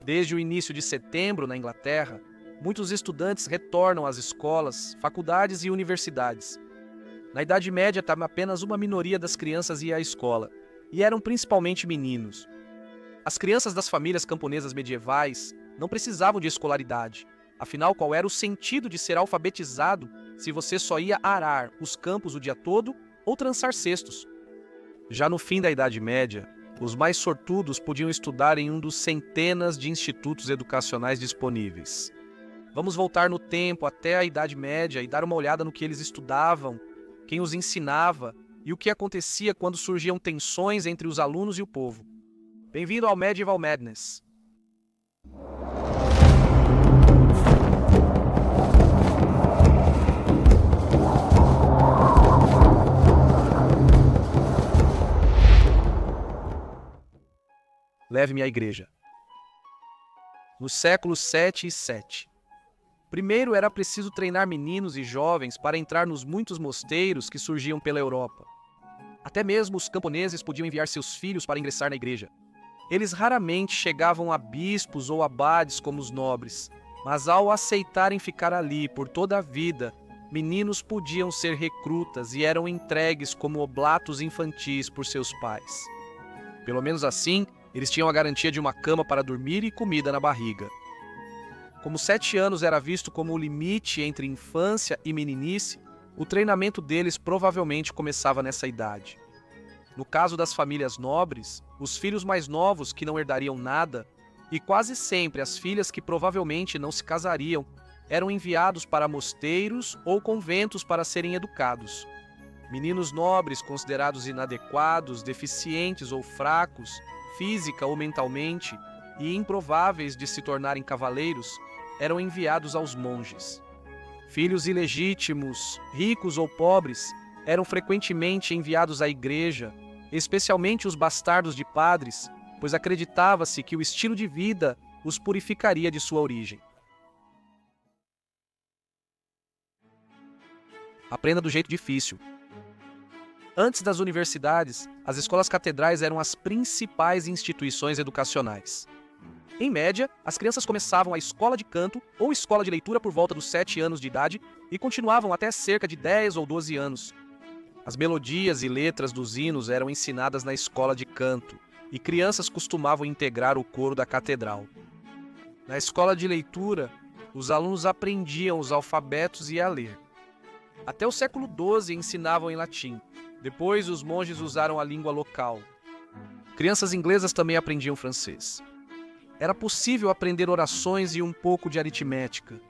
Desde o início de setembro, na Inglaterra, muitos estudantes retornam às escolas, faculdades e universidades. Na Idade Média, apenas uma minoria das crianças ia à escola, e eram principalmente meninos. As crianças das famílias camponesas medievais não precisavam de escolaridade. Afinal, qual era o sentido de ser alfabetizado se você só ia arar os campos o dia todo ou trançar cestos? Já no fim da Idade Média, os mais sortudos podiam estudar em um dos centenas de institutos educacionais disponíveis. Vamos voltar no tempo até a Idade Média e dar uma olhada no que eles estudavam, quem os ensinava e o que acontecia quando surgiam tensões entre os alunos e o povo. Bem-vindo ao Medieval Madness. Leve-me à igreja. Nos séculos 7 e 7. Primeiro era preciso treinar meninos e jovens para entrar nos muitos mosteiros que surgiam pela Europa. Até mesmo os camponeses podiam enviar seus filhos para ingressar na igreja. Eles raramente chegavam a bispos ou abades como os nobres, mas ao aceitarem ficar ali por toda a vida, meninos podiam ser recrutas e eram entregues como oblatos infantis por seus pais. Pelo menos assim, eles tinham a garantia de uma cama para dormir e comida na barriga. Como 7 anos era visto como o limite entre infância e meninice, o treinamento deles provavelmente começava nessa idade. No caso das famílias nobres, os filhos mais novos que não herdariam nada, e quase sempre as filhas que provavelmente não se casariam, eram enviados para mosteiros ou conventos para serem educados. Meninos nobres considerados inadequados, deficientes ou fracos, física ou mentalmente, e improváveis de se tornarem cavaleiros, eram enviados aos monges. Filhos ilegítimos, ricos ou pobres, eram frequentemente enviados à igreja, especialmente os bastardos de padres, pois acreditava-se que o estilo de vida os purificaria de sua origem. Aprenda do jeito difícil. Antes das universidades, as escolas catedrais eram as principais instituições educacionais. Em média, as crianças começavam a escola de canto ou escola de leitura por volta dos 7 anos de idade e continuavam até cerca de 10 ou 12 anos. As melodias e letras dos hinos eram ensinadas na escola de canto, e crianças costumavam integrar o coro da catedral. Na escola de leitura, os alunos aprendiam os alfabetos e a ler. Até o século XII ensinavam em latim. Depois, os monges usaram a língua local. Crianças inglesas também aprendiam francês. Era possível aprender orações e um pouco de aritmética.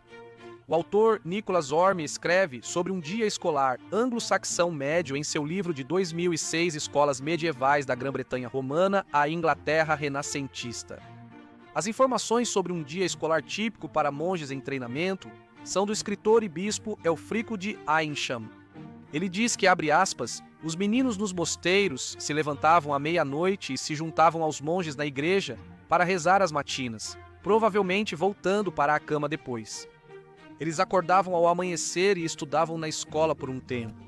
O autor Nicholas Orme escreve sobre um dia escolar anglo-saxão médio em seu livro de 2006 Escolas Medievais da Grã-Bretanha Romana à Inglaterra Renascentista. As informações sobre um dia escolar típico para monges em treinamento são do escritor e bispo Elfrico de Eynsham. Ele diz que, abre aspas, os meninos nos mosteiros se levantavam à meia-noite e se juntavam aos monges na igreja para rezar as matinas, provavelmente voltando para a cama depois. Eles acordavam ao amanhecer e estudavam na escola por um tempo.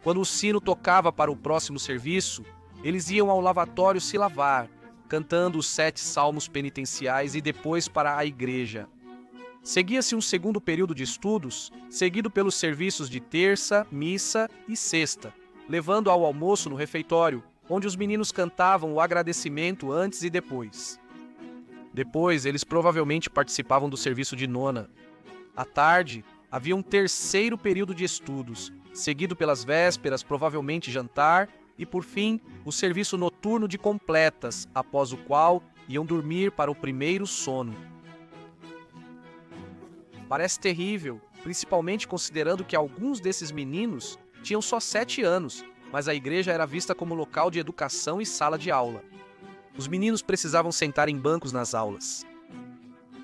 Quando o sino tocava para o próximo serviço, eles iam ao lavatório se lavar, cantando os 7 salmos penitenciais e depois para a igreja. Seguia-se um segundo período de estudos, seguido pelos serviços de terça, missa e sexta, levando ao almoço no refeitório, onde os meninos cantavam o agradecimento antes e depois. Depois, eles provavelmente participavam do serviço de nona. À tarde, havia um terceiro período de estudos, seguido pelas vésperas, provavelmente jantar, e, por fim, o serviço noturno de completas, após o qual iam dormir para o primeiro sono. Parece terrível, principalmente considerando que alguns desses meninos tinham só 7 anos, mas a igreja era vista como local de educação e sala de aula. Os meninos precisavam sentar em bancos nas aulas.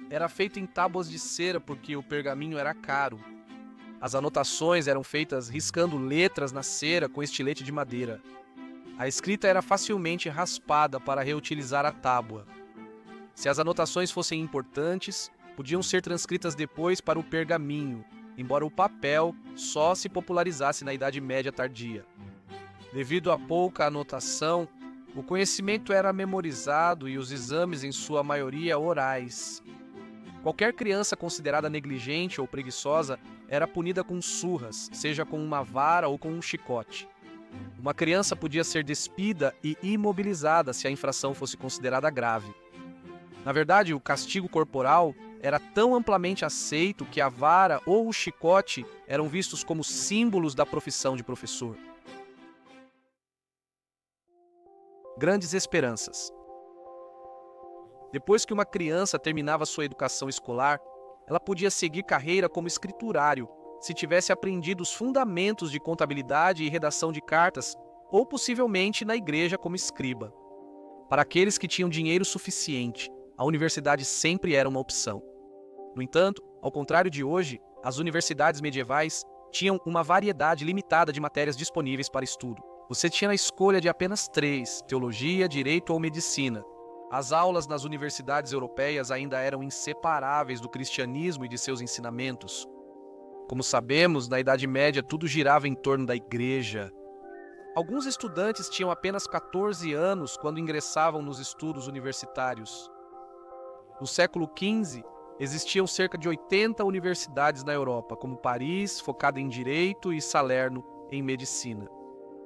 Era feito em tábuas de cera porque o pergaminho era caro. As anotações eram feitas riscando letras na cera com estilete de madeira. A escrita era facilmente raspada para reutilizar a tábua. Se as anotações fossem importantes, podiam ser transcritas depois para o pergaminho, embora o papel só se popularizasse na Idade Média tardia. Devido à pouca anotação, O conhecimento era memorizado e os exames, em sua maioria, orais. Qualquer criança considerada negligente ou preguiçosa era punida com surras, seja com uma vara ou com um chicote. Uma criança podia ser despida e imobilizada se a infração fosse considerada grave. Na verdade, o castigo corporal era tão amplamente aceito que a vara ou o chicote eram vistos como símbolos da profissão de professor. Grandes esperanças. Depois que uma criança terminava sua educação escolar, ela podia seguir carreira como escriturário, se tivesse aprendido os fundamentos de contabilidade e redação de cartas, ou possivelmente na igreja como escriba. Para aqueles que tinham dinheiro suficiente, a universidade sempre era uma opção. No entanto, ao contrário de hoje, as universidades medievais tinham uma variedade limitada de matérias disponíveis para estudo. Você tinha a escolha de apenas 3, teologia, direito ou medicina. As aulas nas universidades europeias ainda eram inseparáveis do cristianismo e de seus ensinamentos. Como sabemos, na Idade Média tudo girava em torno da igreja. Alguns estudantes tinham apenas 14 anos quando ingressavam nos estudos universitários. No século XV, existiam cerca de 80 universidades na Europa, como Paris, focada em direito, e Salerno, em medicina.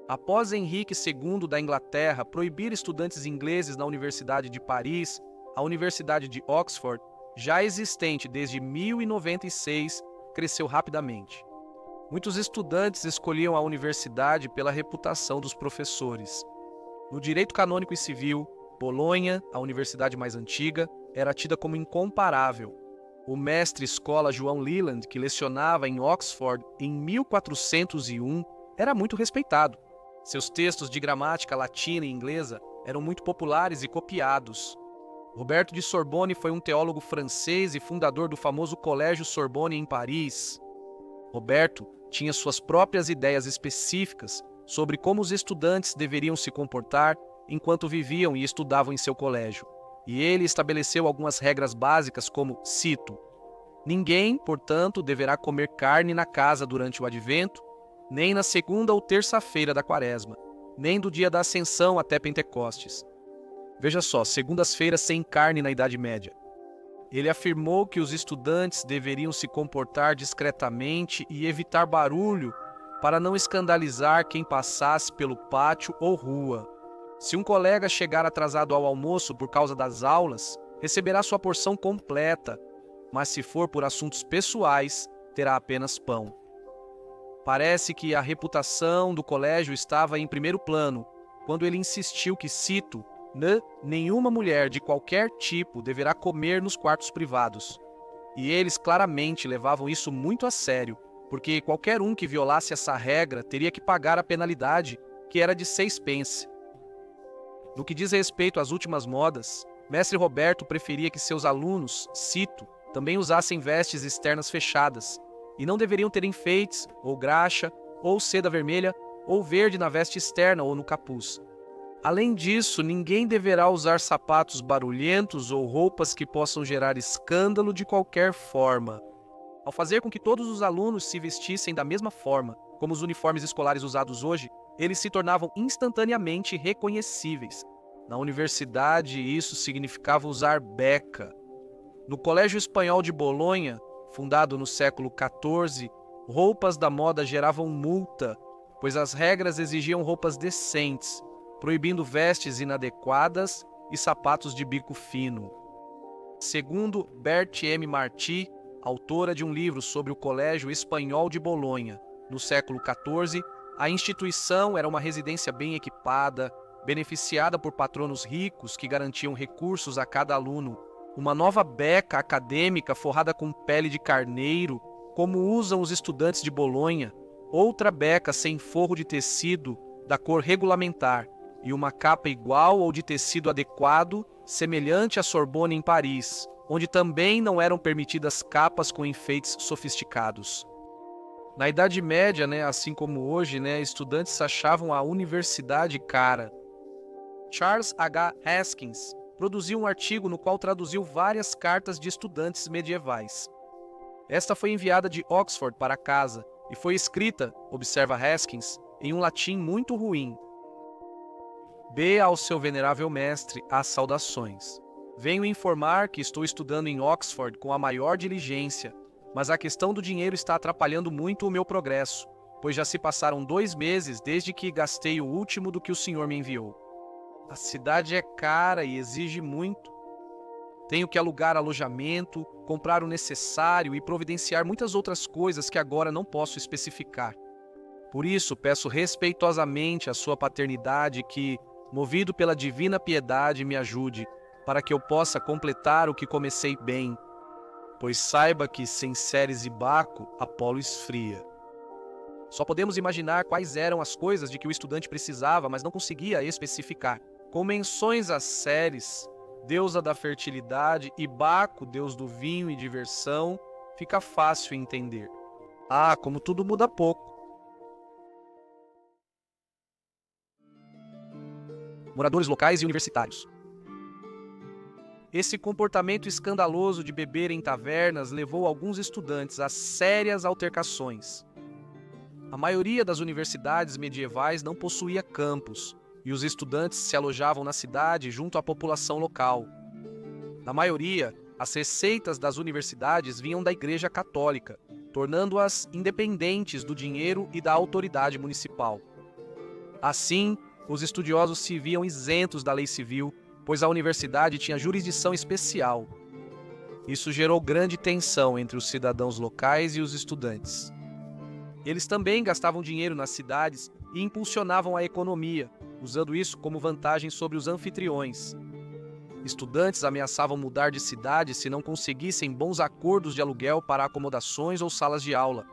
Após Henrique II da Inglaterra proibir estudantes ingleses na Universidade de Paris, a Universidade de Oxford, já existente desde 1096, cresceu rapidamente. Muitos estudantes escolhiam a universidade pela reputação dos professores. No direito canônico e civil, Bolonha, a universidade mais antiga, era tida como incomparável. O mestre-escola João Leland, que lecionava em Oxford em 1401, era muito respeitado. Seus textos de gramática latina e inglesa eram muito populares e copiados. Roberto de Sorbonne foi um teólogo francês e fundador do famoso Colégio Sorbonne em Paris. Roberto tinha suas próprias ideias específicas sobre como os estudantes deveriam se comportar enquanto viviam e estudavam em seu colégio. E ele estabeleceu algumas regras básicas como, cito, ninguém, portanto, deverá comer carne na casa durante o advento, nem na segunda ou terça-feira da quaresma, nem do dia da Ascensão até Pentecostes. Veja só, segundas-feiras sem carne na Idade Média. Ele afirmou que os estudantes deveriam se comportar discretamente e evitar barulho para não escandalizar quem passasse pelo pátio ou rua. Se um colega chegar atrasado ao almoço por causa das aulas, receberá sua porção completa, mas se for por assuntos pessoais, terá apenas pão. Parece que a reputação do colégio estava em primeiro plano, quando ele insistiu que, cito, nenhuma mulher de qualquer tipo deverá comer nos quartos privados. E eles claramente levavam isso muito a sério, porque qualquer um que violasse essa regra teria que pagar a penalidade, que era de 6 pence. No que diz respeito às últimas modas, mestre Roberto preferia que seus alunos, cito, também usassem vestes externas fechadas, e não deveriam ter enfeites, ou graxa, ou seda vermelha, ou verde na veste externa ou no capuz. Além disso, ninguém deverá usar sapatos barulhentos ou roupas que possam gerar escândalo de qualquer forma. Ao fazer com que todos os alunos se vestissem da mesma forma, como os uniformes escolares usados hoje, eles se tornavam instantaneamente reconhecíveis. Na universidade, isso significava usar beca. No Colégio Espanhol de Bolonha, fundado no século XIV, roupas da moda geravam multa, pois as regras exigiam roupas decentes, proibindo vestes inadequadas e sapatos de bico fino. Segundo Berthe M. Marty, autora de um livro sobre o Colégio Espanhol de Bolonha, no século XIV, a instituição era uma residência bem equipada, beneficiada por patronos ricos que garantiam recursos a cada aluno, uma nova beca acadêmica forrada com pele de carneiro, como usam os estudantes de Bolonha, outra beca sem forro de tecido da cor regulamentar e uma capa igual ou de tecido adequado, semelhante à Sorbonne em Paris, onde também não eram permitidas capas com enfeites sofisticados. Na Idade Média, assim como hoje, estudantes achavam a universidade cara. Charles H. Haskins produziu um artigo no qual traduziu várias cartas de estudantes medievais. Esta foi enviada de Oxford para casa e foi escrita, observa Haskins, em um latim muito ruim. B. Ao seu venerável mestre, as saudações. Venho informar que estou estudando em Oxford com a maior diligência, mas a questão do dinheiro está atrapalhando muito o meu progresso, pois já se passaram 2 meses desde que gastei o último do que o senhor me enviou. A cidade é cara e exige muito. Tenho que alugar alojamento, comprar o necessário e providenciar muitas outras coisas que agora não posso especificar. Por isso, peço respeitosamente a sua paternidade que, movido pela divina piedade, me ajude, para que eu possa completar o que comecei bem, pois saiba que sem Ceres e Baco, Apolo esfria. Só podemos imaginar quais eram as coisas de que o estudante precisava, mas não conseguia especificar. Com menções a Ceres, deusa da fertilidade, e Baco, deus do vinho e diversão, fica fácil entender. Ah, como tudo muda pouco. Moradores locais e universitários. Esse comportamento escandaloso de beber em tavernas levou alguns estudantes a sérias altercações. A maioria das universidades medievais não possuía campus, e os estudantes se alojavam na cidade junto à população local. Na maioria, as receitas das universidades vinham da Igreja Católica, tornando-as independentes do dinheiro e da autoridade municipal. Assim, os estudiosos se viam isentos da lei civil, pois a universidade tinha jurisdição especial. Isso gerou grande tensão entre os cidadãos locais e os estudantes. Eles também gastavam dinheiro nas cidades e impulsionavam a economia, usando isso como vantagem sobre os anfitriões. Estudantes ameaçavam mudar de cidade se não conseguissem bons acordos de aluguel para acomodações ou salas de aula.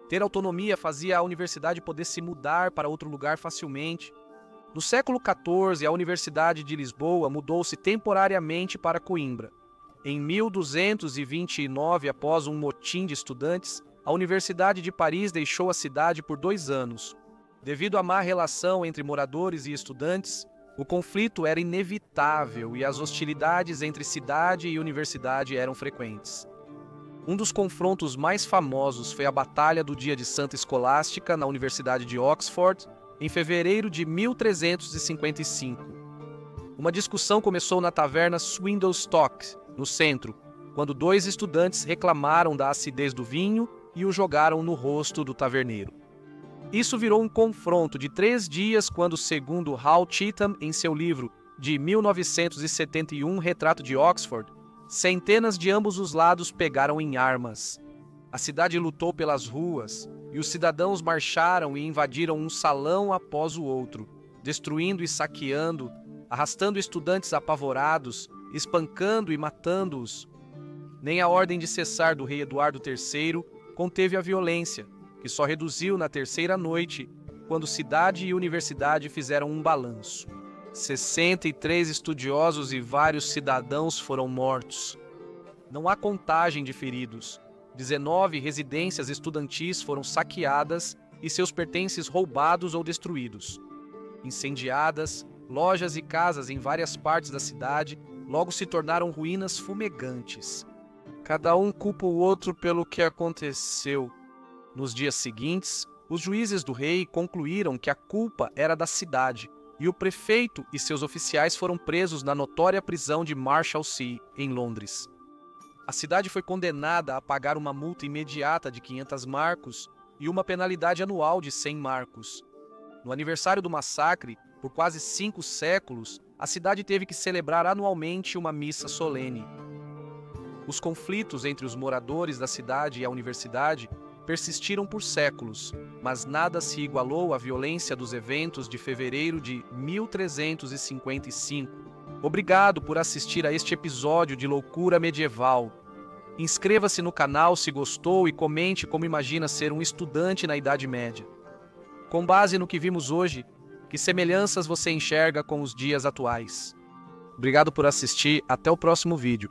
Ter autonomia fazia a universidade poder se mudar para outro lugar facilmente. No século XIV, a Universidade de Lisboa mudou-se temporariamente para Coimbra. Em 1229, após um motim de estudantes, a Universidade de Paris deixou a cidade por 2 anos. Devido à má relação entre moradores e estudantes, o conflito era inevitável e as hostilidades entre cidade e universidade eram frequentes. Um dos confrontos mais famosos foi a Batalha do Dia de Santa Escolástica na Universidade de Oxford, em fevereiro de 1355. Uma discussão começou na taverna Swindlestock, no centro, quando 2 estudantes reclamaram da acidez do vinho e o jogaram no rosto do taverneiro. Isso virou um confronto de 3 dias quando, segundo Hal Cheetham, em seu livro de 1971, Retrato de Oxford, centenas de ambos os lados pegaram em armas. A cidade lutou pelas ruas, e os cidadãos marcharam e invadiram um salão após o outro, destruindo e saqueando, arrastando estudantes apavorados, espancando e matando-os. Nem a ordem de cessar do rei Eduardo III conteve a violência, que só reduziu na 3ª noite, quando cidade e universidade fizeram um balanço. 63 estudiosos e vários cidadãos foram mortos. Não há contagem de feridos. 19 residências estudantis foram saqueadas e seus pertences roubados ou destruídos. Incendiadas, lojas e casas em várias partes da cidade logo se tornaram ruínas fumegantes. Cada um culpa o outro pelo que aconteceu. Nos dias seguintes, os juízes do rei concluíram que a culpa era da cidade, e o prefeito e seus oficiais foram presos na notória prisão de Marshalsea, em Londres. A cidade foi condenada a pagar uma multa imediata de 500 marcos e uma penalidade anual de 100 marcos. No aniversário do massacre, por quase 5 séculos, a cidade teve que celebrar anualmente uma missa solene. Os conflitos entre os moradores da cidade e a universidade persistiram por séculos, mas nada se igualou à violência dos eventos de fevereiro de 1355. Obrigado por assistir a este episódio de Loucura Medieval. Inscreva-se no canal se gostou e comente como imagina ser um estudante na Idade Média. Com base no que vimos hoje, que semelhanças você enxerga com os dias atuais? Obrigado por assistir, até o próximo vídeo.